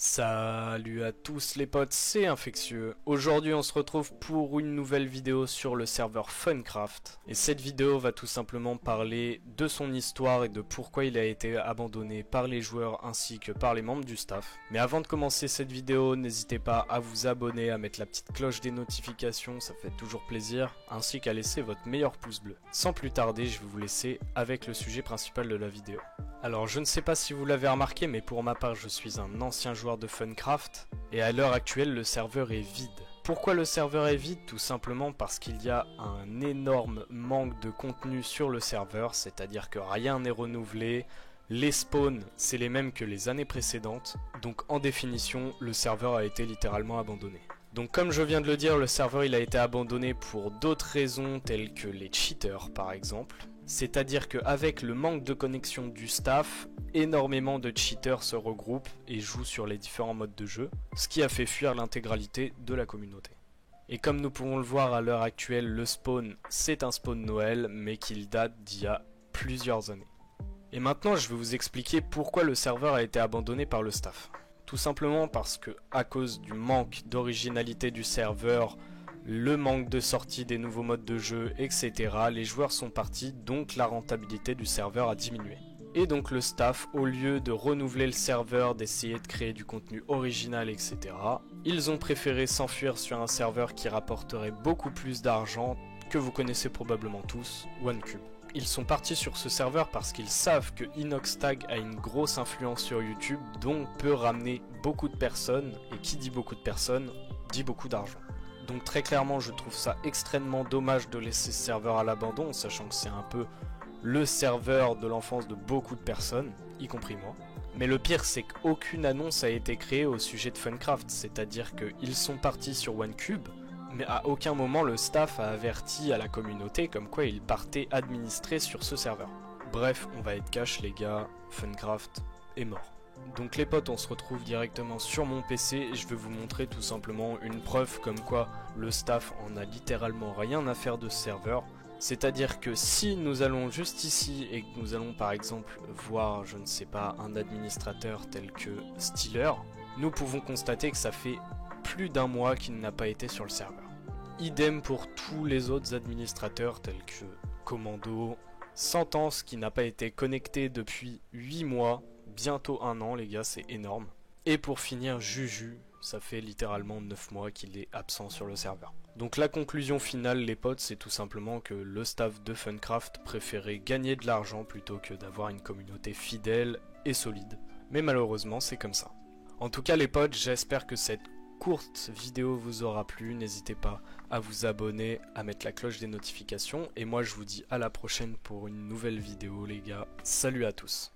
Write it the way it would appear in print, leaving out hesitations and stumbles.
Salut à tous les potes, c'est Infectieux. Aujourd'hui on se retrouve pour une nouvelle vidéo sur le serveur Funcraft. Et cette vidéo va tout simplement parler de son histoire et de pourquoi il a été abandonné par les joueurs ainsi que par les membres du staff. Mais avant de commencer cette vidéo, n'hésitez pas à vous abonner, à mettre la petite cloche des notifications, ça fait toujours plaisir, ainsi qu'à laisser votre meilleur pouce bleu. Sans plus tarder, je vais vous laisser avec le sujet principal de la vidéo. Alors je ne sais pas si vous l'avez remarqué, mais pour ma part je suis un ancien joueur de Funcraft, et à l'heure actuelle le serveur est vide. Pourquoi le serveur est vide? Tout simplement parce qu'il y a un énorme manque de contenu sur le serveur, c'est-à-dire que rien n'est renouvelé, les spawns c'est les mêmes que les années précédentes, donc en définition le serveur a été littéralement abandonné. Donc comme je viens de le dire, le serveur il a été abandonné pour d'autres raisons telles que les cheaters par exemple. C'est-à-dire qu'avec le manque de connexion du staff, énormément de cheaters se regroupent et jouent sur les différents modes de jeu, ce qui a fait fuir l'intégralité de la communauté. Et comme nous pouvons le voir à l'heure actuelle, le spawn c'est un spawn Noël, mais qu'il date d'il y a plusieurs années. Et maintenant je vais vous expliquer pourquoi le serveur a été abandonné par le staff. Tout simplement parce que, à cause du manque d'originalité du serveur, le manque de sortie des nouveaux modes de jeu, etc., les joueurs sont partis, donc la rentabilité du serveur a diminué. Et donc le staff, au lieu de renouveler le serveur, d'essayer de créer du contenu original, etc., ils ont préféré s'enfuir sur un serveur qui rapporterait beaucoup plus d'argent, que vous connaissez probablement tous, OneCube. Ils sont partis sur ce serveur parce qu'ils savent que Inoxtag a une grosse influence sur YouTube, donc peut ramener beaucoup de personnes, et qui dit beaucoup de personnes, dit beaucoup d'argent. Donc très clairement je trouve ça extrêmement dommage de laisser ce serveur à l'abandon, sachant que c'est un peu le serveur de l'enfance de beaucoup de personnes, y compris moi. Mais le pire c'est qu'aucune annonce a été créée au sujet de Funcraft, c'est-à-dire qu'ils sont partis sur OneCube, mais à aucun moment le staff a averti à la communauté comme quoi ils partaient administrer sur ce serveur. Bref, on va être cash les gars, Funcraft est mort. Donc les potes, on se retrouve directement sur mon PC et je vais vous montrer tout simplement une preuve comme quoi le staff en a littéralement rien à faire de ce serveur. C'est-à-dire que si nous allons juste ici et que nous allons par exemple voir, je ne sais pas, un administrateur tel que Stealer, nous pouvons constater que ça fait plus d'un mois qu'il n'a pas été sur le serveur. Idem pour tous les autres administrateurs tels que Commando, Sentence qui n'a pas été connecté depuis 8 mois, bientôt 1 an les gars, c'est énorme. Et pour finir, Juju, ça fait littéralement 9 mois qu'il est absent sur le serveur. Donc la conclusion finale les potes, c'est tout simplement que le staff de Funcraft préférait gagner de l'argent plutôt que d'avoir une communauté fidèle et solide. Mais malheureusement c'est comme ça. En tout cas les potes, j'espère que cette courte vidéo vous aura plu, n'hésitez pas à vous abonner, à mettre la cloche des notifications, et moi je vous dis à la prochaine pour une nouvelle vidéo les gars, salut à tous.